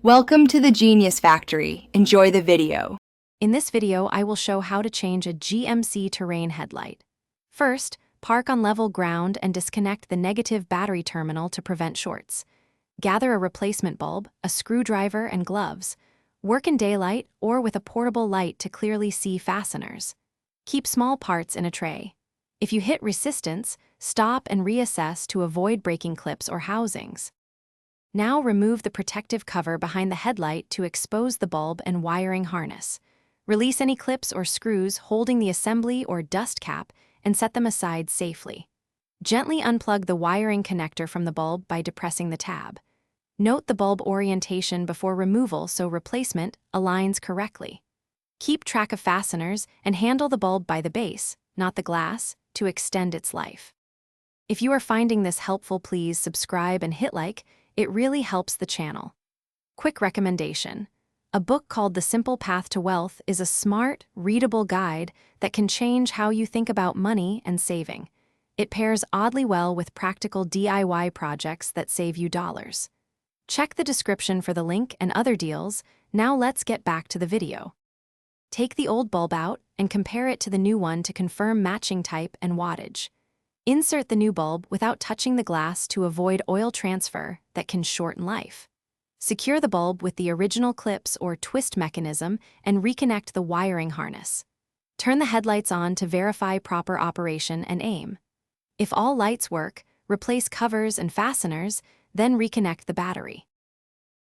Welcome to the Genius Factory. Enjoy the video. In this video, I will show how to change a GMC Terrain headlight. First, park on level ground and disconnect the negative battery terminal to prevent shorts. Gather a replacement bulb, a screwdriver, and gloves. Work in daylight or with a portable light to clearly see fasteners. Keep small parts in a tray. If you hit resistance, stop and reassess to avoid breaking clips or housings. Now remove the protective cover behind the headlight to expose the bulb and wiring harness. Release any clips or screws holding the assembly or dust cap and set them aside safely. Gently unplug the wiring connector from the bulb by depressing the tab. Note the bulb orientation before removal so replacement aligns correctly. Keep track of fasteners and handle the bulb by the base, not the glass, to extend its life. If you are finding this helpful, please subscribe and hit like. It really helps the channel. Quick recommendation. A book called The Simple Path to Wealth is a smart, readable guide that can change how you think about money and saving. It pairs oddly well with practical DIY projects that save you dollars. Check the description for the link and other deals. Now let's get back to the video. Take the old bulb out and compare it to the new one to confirm matching type and wattage. Insert the new bulb without touching the glass to avoid oil transfer that can shorten life. Secure the bulb with the original clips or twist mechanism and reconnect the wiring harness. Turn the headlights on to verify proper operation and aim. If all lights work, replace covers and fasteners, then reconnect the battery.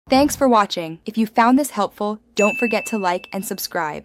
Thanks for watching. If you found this helpful, don't forget to like and subscribe.